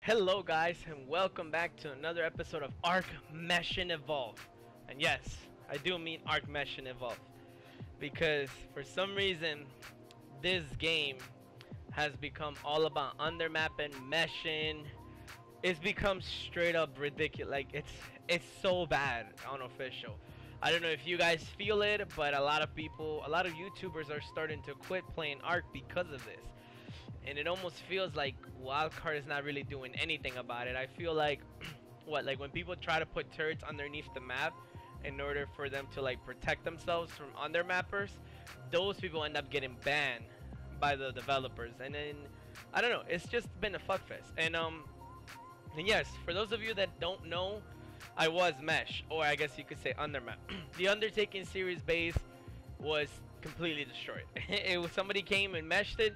Hello guys and welcome back to another episode of Arc Mesh and Evolve. And yes, I do mean Arc Mesh and Evolve because for some reason this game has become all about undermapping, meshing. It's become straight up ridiculous. Like it's so bad unofficial. I don't know if you guys feel it, but a lot of people, a lot of YouTubers are starting to quit playing Arc because of this. And it almost feels like Wildcard is not really doing anything about it. I feel like like when people try to put turrets underneath the map in order for them to like protect themselves from undermappers, those people end up getting banned by the developers. And then I don't know, it's just been a fuckfest. And yes, for those of you that don't know, I was Mesh, or I guess you could say Undermap. The Undertaking series base was completely destroyed. It was somebody came and meshed it.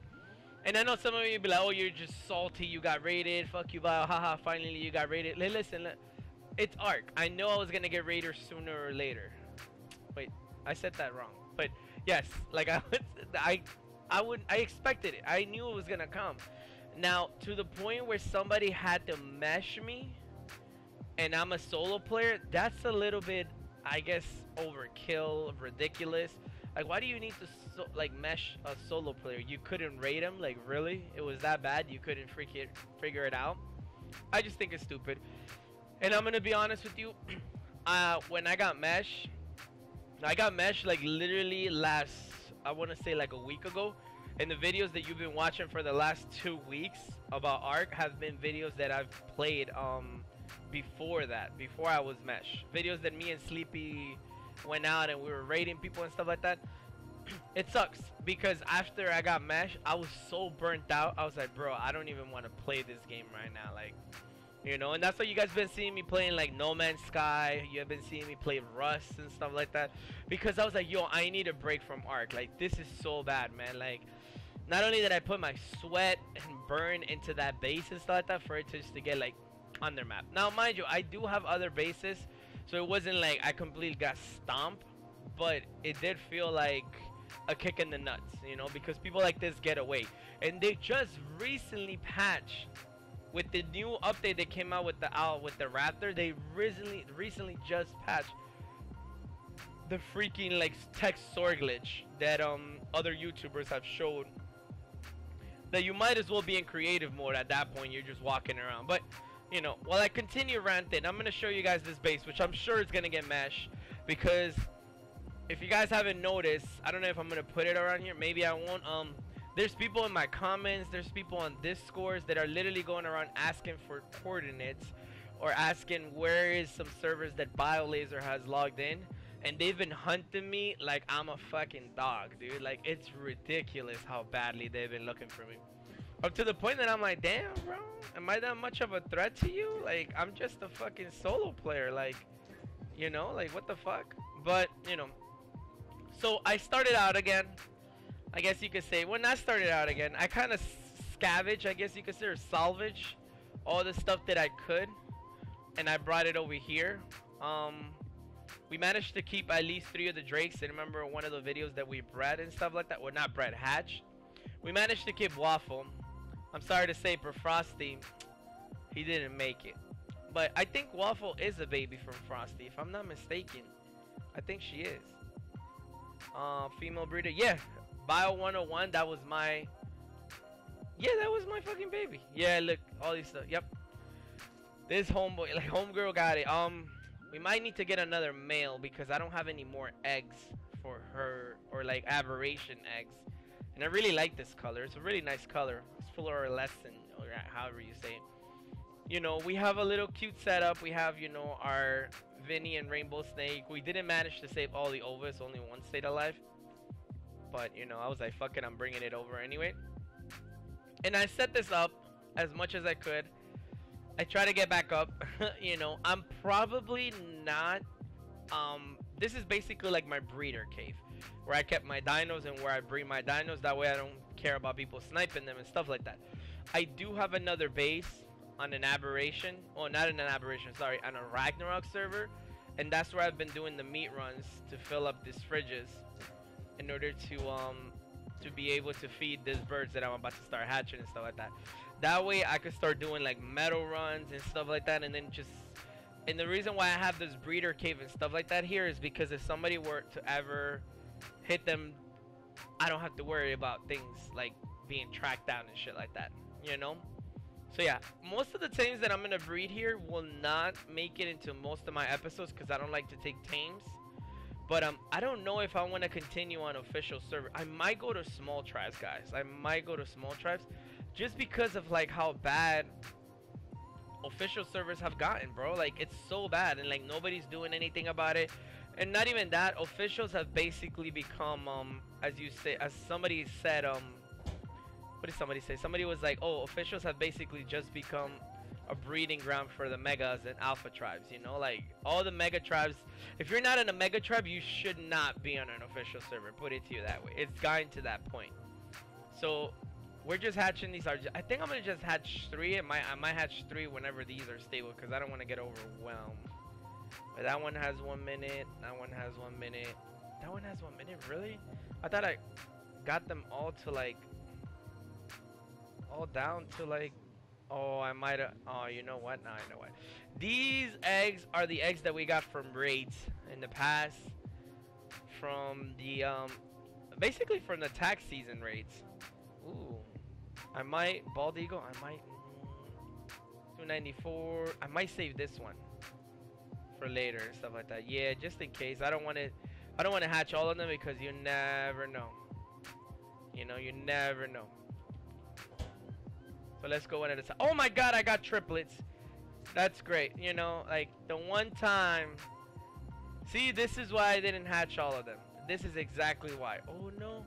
And I know some of you be like, oh, you're just salty, you got raided, fuck you, Bio, haha, finally you got raided. Listen, it's Arc. I know I was gonna get raided sooner or later. Wait, I said that wrong. But yes, like I expected it. I knew it was gonna come. Now, to the point where somebody had to mesh me, and I'm a solo player, that's a little bit, I guess, overkill, ridiculous. Like, why do you need to mesh a solo player? You couldn't raid him? Like, really? It was that bad? You couldn't figure it out? I just think it's stupid. And I'm gonna be honest with you. When I got mesh like literally last, I want to say like a week ago. And the videos that you've been watching for the last 2 weeks about Arc have been videos that I've played before that, before I was mesh. Videos that me and Sleepy went out and we were raiding people and stuff like that. It sucks because after I got mesh, I was so burnt out. I was like, bro, I don't even want to play this game right now, like, you know. And that's why you guys been seeing me playing like No Man's Sky. You have been seeing me play Rust and stuff like that, because I was like, yo, I need a break from Arc. Like, this is so bad, man. Like, not only did I put my sweat and burn into that base and stuff like that for it just to get like undermap. Now mind you, I do have other bases, so it wasn't like I completely got stomped, but it did feel like a kick in the nuts, you know, because people like this get away. And they just recently patched with the new update that came out with the Raptor. They recently just patched the freaking like text sword glitch that other YouTubers have showed, that you might as well be in creative mode at that point. You're just walking around. But you know, while I continue ranting, I'm gonna show you guys this base, which I'm sure is gonna get mesh, because if you guys haven't noticed, I don't know if I'm gonna put it around here, maybe I won't. There's people in my comments, there's people on Discords that are literally going around asking for coordinates or asking where is some servers that Biolazer has logged in, and they've been hunting me like I'm a fucking dog, dude. Like, it's ridiculous how badly they've been looking for me. Up to the point that I'm like, damn, bro, am I that much of a threat to you? Like, I'm just a fucking solo player, like, you know, like, what the fuck? But, you know, so I started out again, I guess you could say. When I started out again, I kind of scavenged, I guess you could say, or salvage all the stuff that I could, and I brought it over here. We managed to keep at least 3 of the drakes. And remember one of the videos that we bred and stuff like that? Well, not bred, hatched. We managed to keep Waffle. I'm sorry to say, for Frosty, he didn't make it. But I think Waffle is a baby from Frosty, if I'm not mistaken. I think she is. Female breeder. Yeah, Bio 101, that was my... Yeah, that was my fucking baby. Yeah, look, all these stuff. Yep. This homeboy, like, homegirl got it. We might need to get another male because I don't have any more eggs for her, or like aberration eggs. And I really like this color. It's a really nice color. It's fluorescent, or however you say it. You know, we have a little cute setup. We have, you know, our Vinny and Rainbow Snake. We didn't manage to save all the ovas. Only one stayed alive. But, you know, I was like, fuck it, I'm bringing it over anyway. And I set this up as much as I could. I try to get back up. You know, I'm probably not... this is basically like my breeder cave, where I kept my dinos and where I breed my dinos. That way I don't care about people sniping them and stuff like that. I do have another base on an aberration. Oh, not in an aberration, sorry, on a Ragnarok server. And that's where I've been doing the meat runs to fill up these fridges in order to be able to feed these birds that I'm about to start hatching and stuff like that. That way I could start doing like metal runs and stuff like that, and then just. And the reason why I have this breeder cave and stuff like that here is because if somebody were to ever hit them, I don't have to worry about things like being tracked down and shit like that, you know? So yeah, most of the tames that I'm gonna breed here will not make it into most of my episodes because I don't like to take tames. But I don't know if I want to continue on official server. I might go to small tribes, guys. I might go to small tribes just because of like how bad official servers have gotten, bro. Like, it's so bad, and like nobody's doing anything about it. And not even that, officials have basically become as you say, as somebody said, what did somebody say? Somebody was like, oh, officials have basically just become a breeding ground for the megas and alpha tribes, you know? Like, all the mega tribes, if you're not in a mega tribe, you should not be on an official server, put it to you that way. It's gotten to that point. So we're just hatching these. I think I'm gonna just hatch 3. I might hatch 3 whenever these are stable, because I don't want to get overwhelmed. But that one has 1 minute. That one has 1 minute. That one has 1 minute. Really? I thought I got them all to like, all down to like. Oh, I might have. Oh, you know what? Now I know what. These eggs are the eggs that we got from raids in the past, from the basically from the tax season raids. Ooh. I might bald eagle. I might 294. I might save this one for later and stuff like that. Yeah, just in case. I don't want to. I don't want to hatch all of them because you never know. You know, you never know. So let's go one at a time. Oh my God, I got triplets. That's great. You know, like the one time. See, this is why I didn't hatch all of them. This is exactly why. Oh no.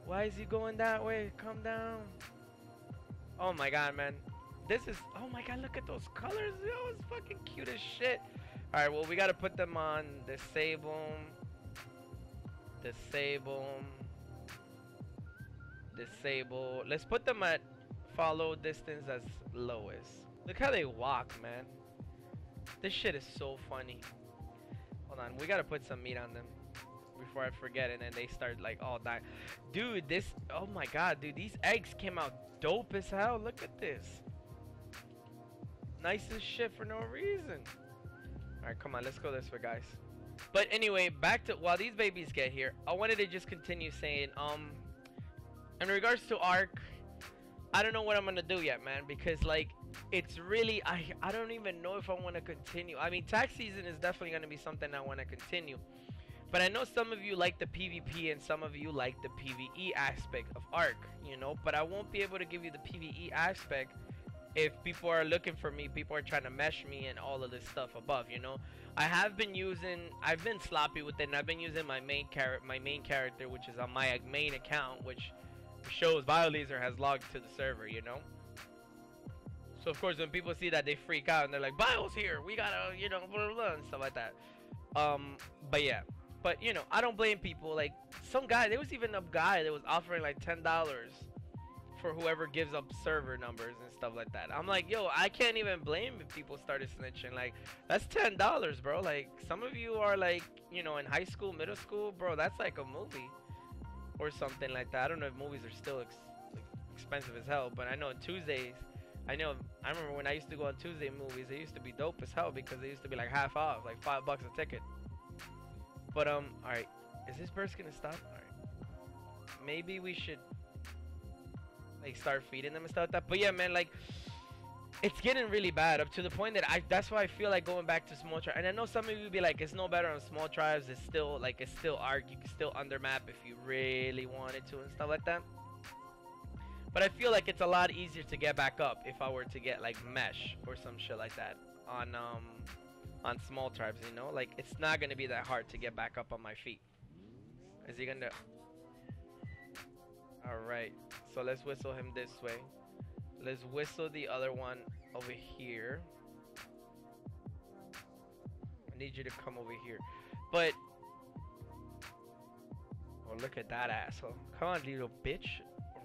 Why is he going that way? Come down. Oh my God, man. This is, oh my God, look at those colors. Yo, it's fucking cute as shit. Alright, well, we gotta put them on disable. Disable. Disable. Let's put them at follow distance as lowest. Look how they walk, man. This shit is so funny. Hold on, we gotta put some meat on them before I forget, and then they start like all dying. Dude, this, oh my God, dude, these eggs came out dope as hell. Look at this. Nice as shit for no reason. Alright, come on, let's go this way, guys. But anyway, back to, while these babies get here, I wanted to just continue saying, in regards to Ark, I don't know what I'm gonna do yet, man, because like it's really, I don't even know if I want to continue. I mean, tax season is definitely gonna be something I want to continue, but I know some of you like the PvP and some of you like the PvE aspect of Ark, you know. But I won't be able to give you the PvE aspect if people are looking for me, people are trying to mesh me and all of this stuff above, you know. I've been sloppy with it, and I've been using my main character, which is on my main account, which shows Biolazer has logged to the server, you know. So of course when people see that, they freak out and they're like, Bio's here, we gotta, you know, blah, blah, blah, and stuff like that. But yeah, but you know, I don't blame people. Like some guy, there was even a guy that was offering like $10 for whoever gives up server numbers and stuff like that. I'm like, yo, I can't even blame if people started snitching. Like, that's $10, bro. Like, some of you are like, you know, in high school, middle school, bro, that's like a movie or something like that. I don't know if movies are still expensive as hell, but I know Tuesdays, I remember when I used to go on Tuesday movies, they used to be dope as hell because they used to be like half off, like $5 a ticket. But alright, is this burst gonna stop? Alright, maybe we should like start feeding them and stuff like that. But yeah, man, like it's getting really bad, up to the point that that's why I feel like going back to small tribes. And I know some of you will be like, it's no better on small tribes, it's still like, it's still Ark, you can still undermap if you really wanted to and stuff like that. But I feel like it's a lot easier to get back up if I were to get like mesh or some shit like that on small tribes, you know. Like, it's not gonna be that hard to get back up on my feet. Is he gonna? Alright, so let's whistle him this way. Let's whistle the other one over here. I need you to come over here. But oh, look at that asshole. Come on, little bitch.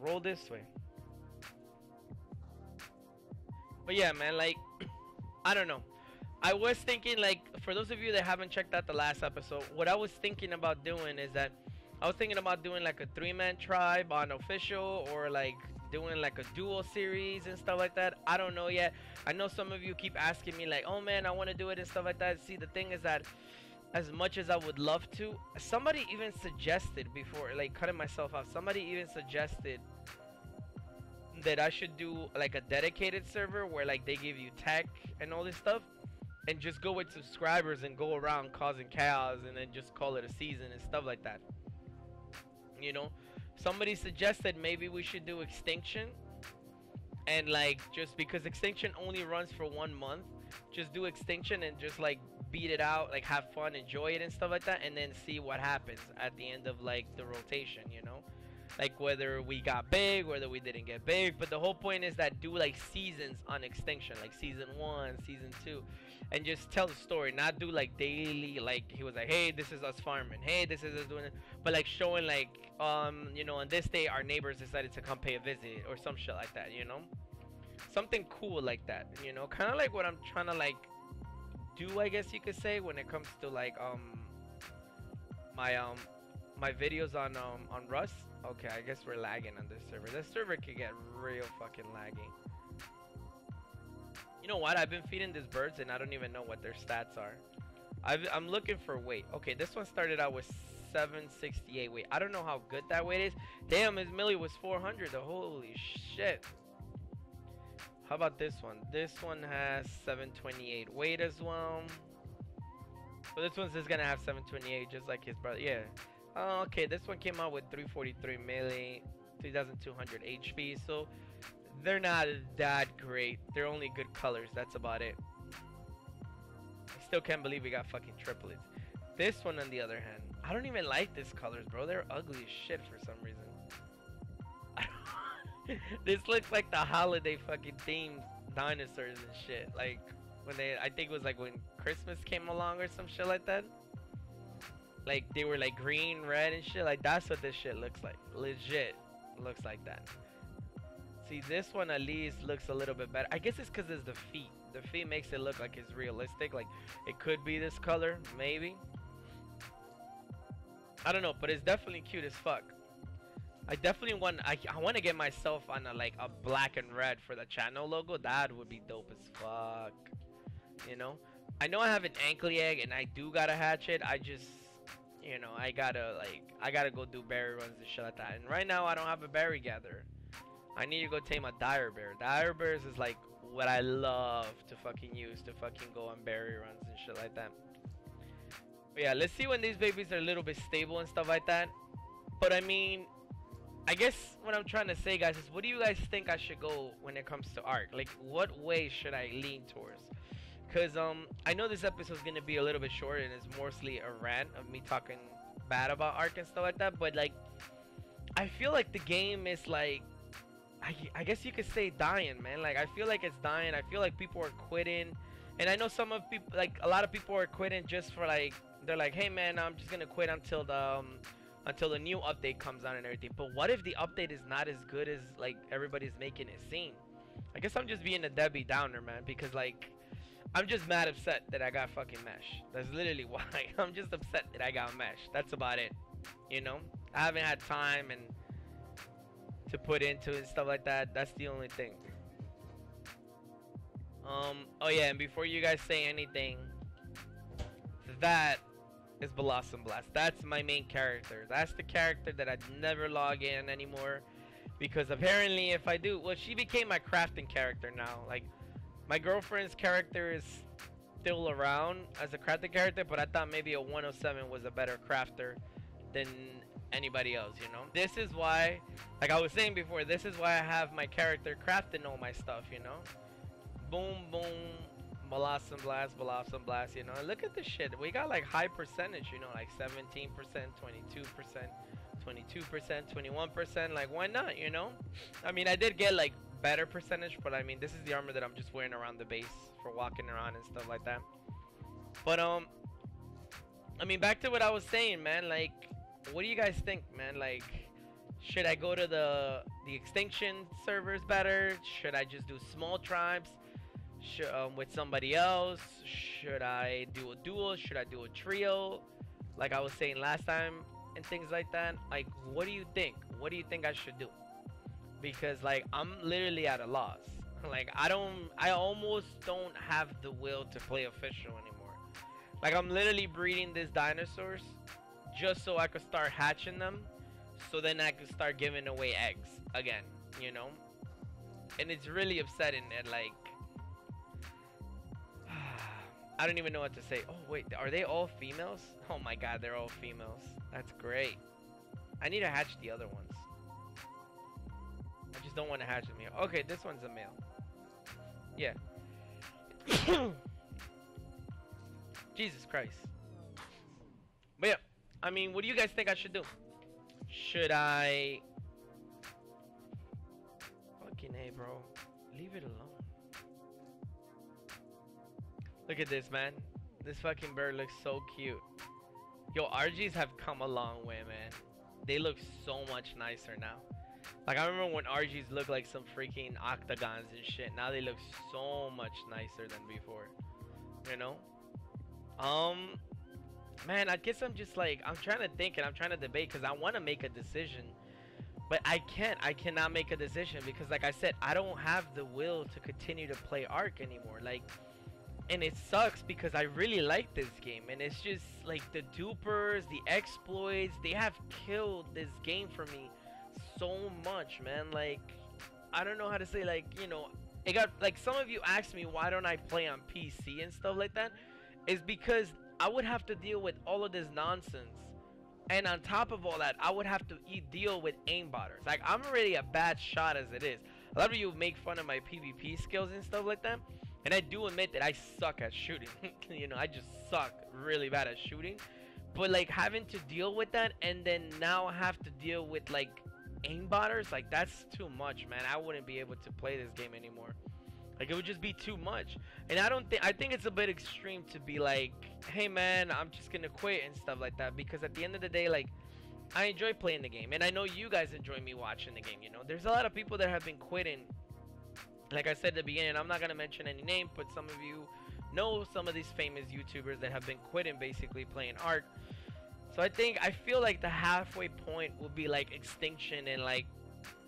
Roll this way. But yeah, man, like, I don't know. I was thinking, like, for those of you that haven't checked out the last episode, what I was thinking about doing is that I was thinking about doing like a 3-man tribe on official, or like doing like a duo series and stuff like that. I don't know yet. I know some of you keep asking me like, oh man, I want to do it and stuff like that. See, the thing is that as much as I would love to, somebody even suggested before, like cutting myself off, somebody even suggested that I should do like a dedicated server where like they give you tech and all this stuff and just go with subscribers and go around causing chaos and then just call it a season and stuff like that. You know, somebody suggested maybe we should do Extinction, and like just because Extinction only runs for 1 month, just do Extinction and just like beat it out, like have fun, enjoy it and stuff like that, and then see what happens at the end of like the rotation, you know, like whether we got big, whether we didn't get big. But the whole point is that do like seasons on Extinction, like season 1, season 2, and just tell the story, not do like daily, like he was like, hey, this is us farming, hey, this is us doing it, but like showing like you know, on this day our neighbors decided to come pay a visit or some shit like that, you know, something cool like that, you know, kind of like what I'm trying to like do, I guess you could say, when it comes to like my my videos on Rust. Okay, I guess we're lagging on this server. This server could get real fucking laggy. You know what? I've been feeding these birds and I don't even know what their stats are. I'm looking for weight. Okay, this one started out with 768 weight. I don't know how good that weight is. Damn, his millie was 400. Holy shit. How about this one? This one has 728 weight as well. So this one's just gonna have 728, just like his brother. Yeah. Okay, this one came out with 343 melee, 3200 HP. So they're not that great. They're only good colors. That's about it. I still can't believe we got fucking triplets. This one, on the other hand, I don't even like these colors, bro. They're ugly as shit for some reason. This looks like the holiday fucking themed dinosaurs and shit. Like when they, I think it was like when Christmas came along or some shit like that. Like they were like green, red and shit. Like that's what this shit looks like. Legit looks like that. See, this one at least looks a little bit better. I guess it's because it's the feet. The feet makes it look like it's realistic. Like it could be this color, maybe. I don't know, but it's definitely cute as fuck. I definitely want, I want to get myself on a, like a black and red for the channel logo. That would be dope as fuck. You know, I know I have an ankle egg and I do got a hatchet. I just, you know, I gotta go do berry runs and shit like that. And right now I don't have a berry gatherer. I need to go tame a dire bear. Dire bears is like what I love to fucking use to fucking go on berry runs and shit like that. But yeah, let's see when these babies are a little bit stable and stuff like that. But I mean, I guess what I'm trying to say, guys, is what do you guys think I should go when it comes to Ark? Like, what way should I lean towards? Because I know this episode is going to be a little bit short and it's mostly a rant of me talking bad about Ark and stuff like that. But, like, I feel like the game is, like, I guess you could say dying, man. Like, I feel like it's dying. I feel like people are quitting. And I know some of people, like, a lot of people are quitting just for, like, they're like, hey, man, I'm just going to quit until the new update comes out and everything. But what if the update is not as good as like everybody's making it seem? I guess I'm just being a Debbie Downer, man, because like I'm just mad upset that I got fucking mesh. That's literally why. I'm just upset that I got mesh. That's about it. You know, I haven't had time and to put into it and stuff like that. That's the only thing. Oh yeah, and before you guys say anything, that is Blossom Blast. That's my main character. That's the character that I'd never log in anymore, because apparently if I do, well, she became my crafting character now. Like my girlfriend's character is still around as a crafting character, but I thought maybe a 107 was a better crafter than anybody else, you know. This is why, like I was saying before, this is why I have my character crafting all my stuff, you know. Boom, boom, Blossom Blast, Blossom Blast, you know. And look at this shit. We got like high percentage, you know, like 17%, 22%, 22%, 21%. Like, why not, you know? I mean, I did get like better percentage, but I mean, this is the armor that I'm just wearing around the base for walking around and stuff like that. But I mean, back to what I was saying, man. Like, what do you guys think, man? Like, should I go to the extinction servers better? Should I just do small tribes with somebody else? Should I do a duo? Should I do a trio, like I was saying last time, and things like that? Like, what do you think? What do you think I should do? because like I'm literally at a loss. Like I almost don't have the will to play official anymore. Like I'm literally breeding these dinosaurs just so I could start hatching them, so then I could start giving away eggs again, you know? And it's really upsetting that like I don't even know what to say. Oh wait, are they all females? Oh my god, they're all females. That's great. I need to hatch the other ones. I just don't want to hatch them here. Okay, this one's a male. Yeah. Jesus Christ. But yeah, I mean, what do you guys think I should do? Should I... Fucking A, bro. Leave it alone. Look at this, man. This fucking bird looks so cute. Yo, RGs have come a long way, man. They look so much nicer now. Like, I remember when RGs looked like some freaking octagons and shit. Now they look so much nicer than before. You know? Man, I guess I'm just like, I'm trying to think and I'm trying to debate because I want to make a decision. But I can't. I cannot make a decision because, like I said, I don't have the will to continue to play Ark anymore. Like, and it sucks because I really like this game. And it's just, like, the dupers, the exploits, they have killed this game for me so much, man. Like, I don't know how to say, like, you know, it got, like, some of you asked me why don't I play on PC and stuff like that. It's because I would have to deal with all of this nonsense. And on top of all that, I would have to deal with aimbotters. Like, I'm already a bad shot as it is. A lot of you make fun of my PvP skills and stuff like that. And I do admit that I suck at shooting. You know, I just suck really bad at shooting. But, like, having to deal with that and then now have to deal with, like, aimbotters, like, that's too much, man. I wouldn't be able to play this game anymore. Like, it would just be too much. And I think it's a bit extreme to be like, hey, man, I'm just gonna quit and stuff like that. Because at the end of the day, like, I enjoy playing the game. And I know you guys enjoy me watching the game, you know. There's a lot of people that have been quitting. Like I said at the beginning, I'm not gonna mention any name, but some of you know some of these famous YouTubers that have been quitting basically playing Ark. So I feel like the halfway point will be like Extinction and like,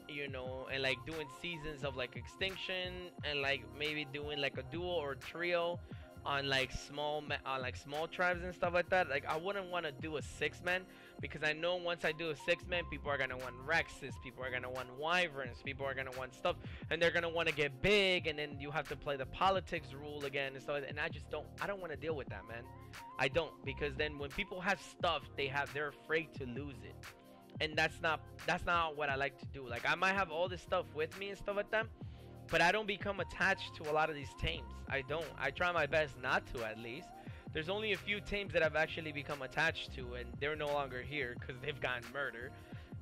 you know, and like doing seasons of like Extinction and like maybe doing like a duo or trio on like small tribes and stuff like that. Like, I wouldn't want to do a 6-man because I know once I do a 6-man, people are gonna want Rexes, people are gonna want Wyverns, people are gonna want stuff, and they're gonna want to get big, and then you have to play the politics rule again and stuff. And I don't want to deal with that, man. I don't, because then when people have stuff, they're afraid to lose it. And that's not what I like to do. Like, I might have all this stuff with me and stuff like that, but I don't become attached to a lot of these tames. I don't. I try my best not to, at least. There's only a few tames that I've actually become attached to, and they're no longer here because they've gotten murdered.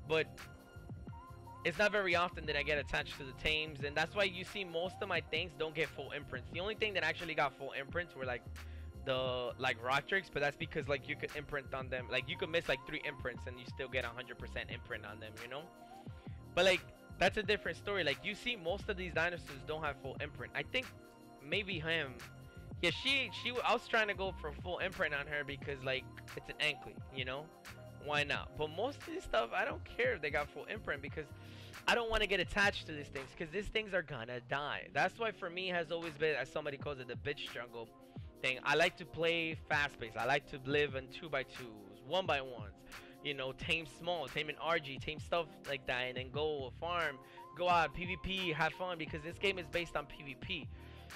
But it's not very often that I get attached to the tames, and that's why you see most of my things don't get full imprints. The only thing that actually got full imprints were like the rock tricks, but that's because like you could imprint on them. Like, you could miss like 3 imprints and you still get 100% imprint on them, you know. But like, that's a different story. Like, you see most of these dinosaurs don't have full imprint. I think maybe him, yeah, I was trying to go for full imprint on her because like it's an anklet, you know, why not? But most of this stuff, I don't care if they got full imprint because I don't want to get attached to these things because these things are gonna die. That's why for me has always been, as somebody calls it, the bitch jungle thing. I like to play fast paced. I like to live in 2x2s, 1x1s, you know, tame small, tame an RG, tame stuff like that, and then go farm, go out, PvP, have fun, because this game is based on PvP.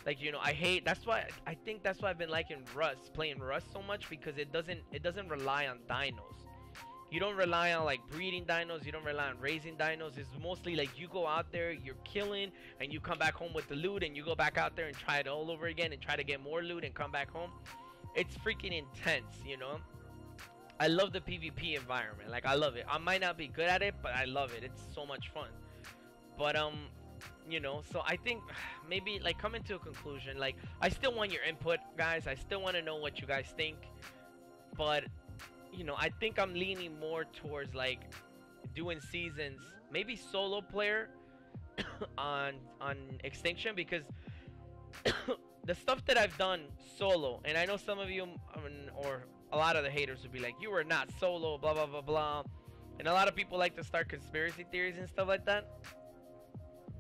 Like, you know, I think that's why I've been liking Rust, playing Rust so much, because it doesn't rely on dinos. You don't rely on like breeding dinos, you don't rely on raising dinos. It's mostly like you go out there, you're killing, and you come back home with the loot, and you go back out there and try it all over again and try to get more loot and come back home. It's freaking intense, you know. I love the PvP environment. Like, I love it. I might not be good at it, but I love it. It's so much fun. But you know, so I think maybe like coming to a conclusion, like, I still want your input, guys. I still want to know what you guys think, but you know, I think I'm leaning more towards like doing seasons, maybe solo player on Extinction, because the stuff that I've done solo, and I know some of you or a lot of the haters would be like, you were not solo, blah blah blah blah, and a lot of people like to start conspiracy theories and stuff like that.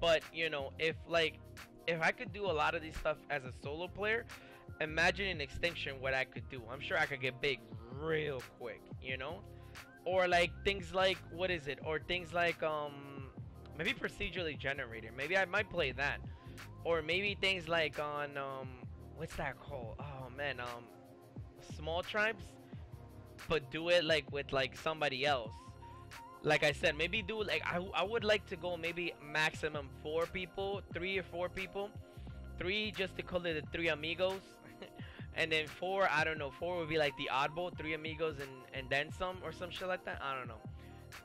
But you know, if I could do a lot of these stuff as a solo player, imagine in Extinction what I could do. I'm sure I could get big real quick, you know? Or like things like what is it? Or things like maybe procedurally generated. Maybe I might play that. Or maybe things like on what's that called? Oh man, small tribes, but do it like with like somebody else. Like I said, maybe do like I would like to go maybe maximum 4 people, 3 or 4 people, 3 just to call it the 3 amigos, and then 4, I don't know, 4 would be like the oddball, 3 amigos and then some or some shit like that. I don't know.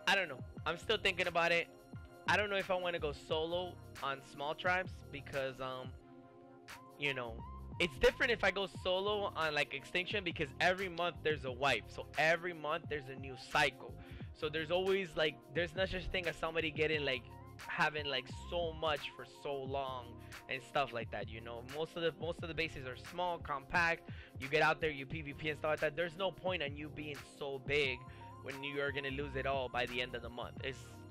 I don't know. I'm still thinking about it. I don't know if I want to go solo on small tribes because you know, it's different if I go solo on like Extinction because every month there's a wipe. So every month there's a new cycle. So there's always like there's not such thing as somebody getting like having like so much for so long and stuff like that, you know. Most of the bases are small, compact. You get out there, you PvP and stuff like that. There's no point on you being so big when you are gonna lose it all by the end of the month.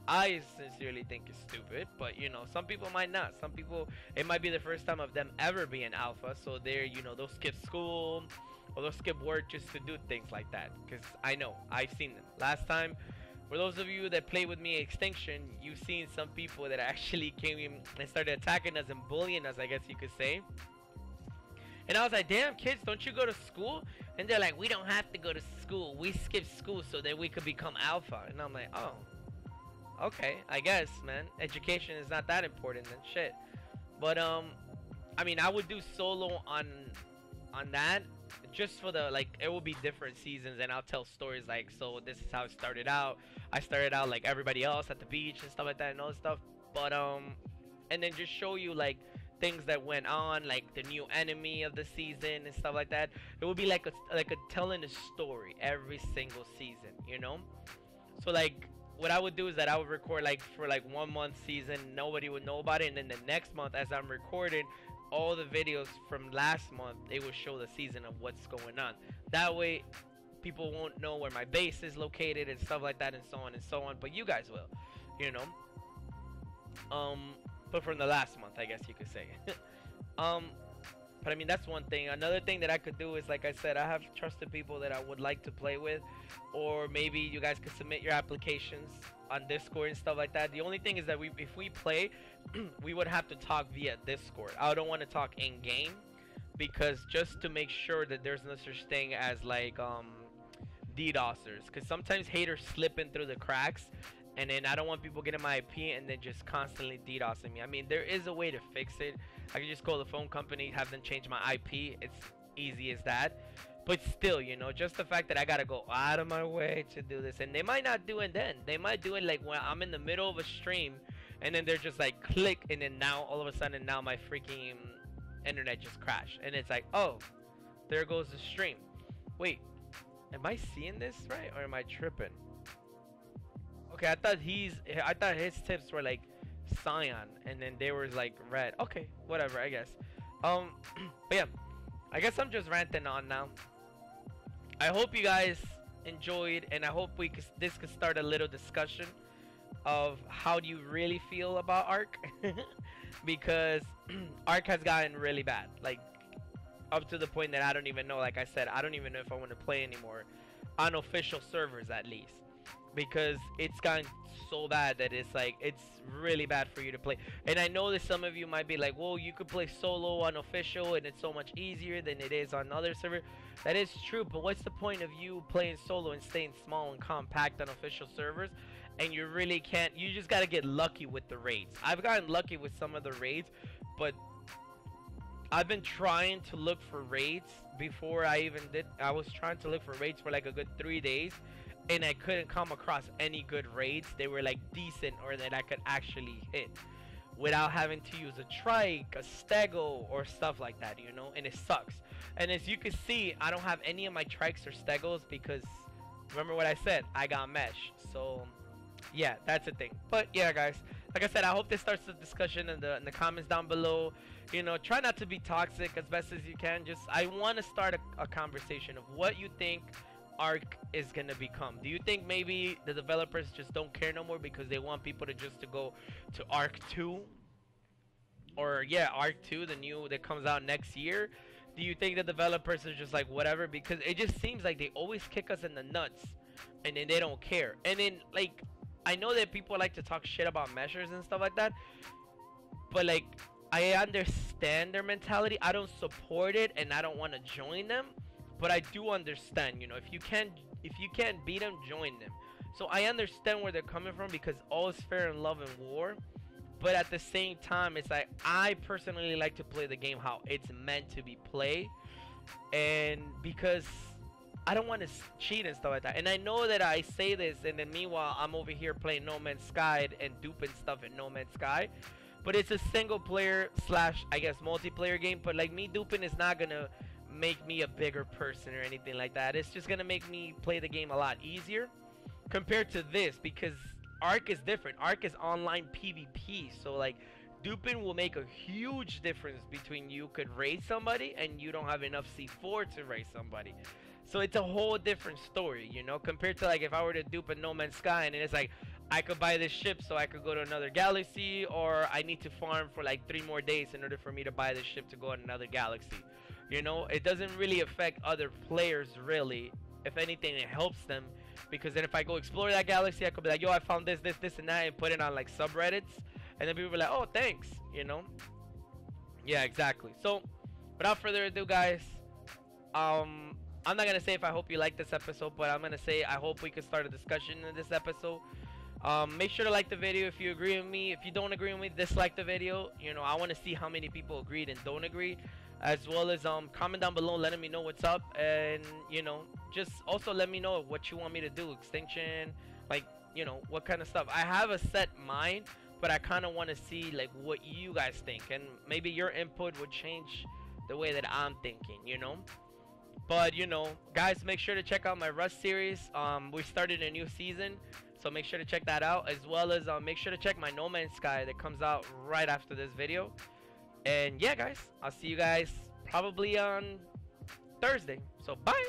I sincerely think it's stupid, but you know, some people might not. Some people, it might be the first time of them ever being alpha, so they're, you know, they'll skip school or they'll skip work just to do things like that. Because I know, I've seen them. Last time, for those of you that play with me Extinction, you've seen some people that actually came in and started attacking us and bullying us, I guess you could say. And I was like, damn, kids, don't you go to school? And they're like, we don't have to go to school. We skip school so that we could become alpha. And I'm like, oh. Okay, I guess, man. Education is not that important then shit. But I mean, I would do solo on that just for the like it will be different seasons and I'll tell stories like, so this is how it started out. I started out like everybody else at the beach and stuff like that and all that stuff. But and then just show you like things that went on, like the new enemy of the season and stuff like that. It would be like a telling a story every single season, you know? So like what I would do is that I would record like for like 1 month season, nobody would know about it, and then the next month as I'm recording all the videos from last month, it will show the season of what's going on. That way people won't know where my base is located and stuff like that and so on and so on, but you guys will, you know. But from the last month, I guess you could say. But I mean, that's one thing. Another thing that I could do is, like I said, I have trusted people that I would like to play with, or maybe you guys could submit your applications on Discord and stuff like that. The only thing is that if we play, we would have to talk via Discord. I don't want to talk in game because just to make sure that there's no such thing as like DDoSers, because sometimes haters slip in through the cracks. And then I don't want people getting my IP and then just constantly DDoSing me. I mean, there is a way to fix it. I can just call the phone company, have them change my IP. It's easy as that. But still, you know, just the fact that I gotta go out of my way to do this. And they might not do it then. They might do it like when I'm in the middle of a stream and then they're just like click, and then now all of a sudden now my freaking internet just crashed. And it's like, oh, there goes the stream. Wait, am I seeing this right or am I tripping? Okay, I thought his tips were like cyan and then they were like red. Okay, whatever, I guess. But yeah, I guess I'm just ranting on now. I hope you guys enjoyed, and I hope this could start a little discussion of how do you really feel about Ark. Because Ark has gotten really bad, like up to the point that I don't even know, like I said, I don't even know if I want to play anymore on official servers, at least. Because it's gotten so bad that it's like it's really bad for you to play. And I know that some of you might be like, well, you could play solo on official and it's so much easier than it is on other servers. That is true, but what's the point of you playing solo and staying small and compact on official servers? And you really can't, you just gotta get lucky with the raids. I've gotten lucky with some of the raids, but I've been trying to look for raids before I even did. I was trying to look for raids for like a good 3 days, and I couldn't come across any good raids. They were like decent or that I could actually hit without having to use a trike, a stego, or stuff like that, you know. And it sucks. And as you can see, I don't have any of my trikes or stegos because remember what I said, I got mesh. So yeah, that's the thing. But yeah, guys, like I said, I hope this starts the discussion in the comments down below. You know, try not to be toxic as best as you can. Just I want to start a conversation of what you think Ark is gonna become. Do you think maybe the developers just don't care no more because they want people to go to Ark 2 or yeah, Arc 2, the new that comes out next year, do you think the developers are just like whatever? Because it just seems like they always kick us in the nuts, and then they don't care. And then like, I know that people like to talk shit about measures and stuff like that, but like, I understand their mentality. I don't support it, and I don't want to join them, but I do understand. You know, if you can't beat them, join them. So I understand where they're coming from, because all is fair in love and war. But at the same time, it's like, I personally like to play the game how it's meant to be played, and because I don't want to cheat and stuff like that. And I know that I say this, and then meanwhile I'm over here playing No Man's Sky and duping stuff in No Man's Sky, but it's a single player slash, I guess, multiplayer game. But like, me duping is not gonna make me a bigger person or anything like that. It's just gonna make me play the game a lot easier compared to this, because Arc is different. Arc is online PvP, so like, duping will make a huge difference between you could raid somebody and you don't have enough C4 to raid somebody. So it's a whole different story, you know, compared to like if I were to dupe a No Man's Sky, and it's like, I could buy this ship so I could go to another galaxy, or I need to farm for like 3 more days in order for me to buy this ship to go in another galaxy. You know, it doesn't really affect other players really. If anything, it helps them, because then if I go explore that galaxy, I could be like, yo, I found this, this, this, and that, and put it on like subreddits, and then people be like, oh, thanks, you know. Yeah, exactly. So without further ado, guys, I'm not gonna say if I hope you like this episode, but I'm gonna say I hope we can start a discussion in this episode. Make sure to like the video if you agree with me. If you don't agree with me, dislike the video. You know, I want to see how many people agreed and don't agree, as well as comment down below letting me know what's up, and you know, just also let me know what you want me to do. Extinction, like, you know, what kind of stuff. I have a set mind, but I kind of want to see like what you guys think, and maybe your input would change the way that I'm thinking, you know. But you know, guys, make sure to check out my Rust series. We started a new season, so make sure to check that out, as well as make sure to check my No Man's Sky that comes out right after this video. And yeah, guys, I'll see you guys probably on Thursday. So bye.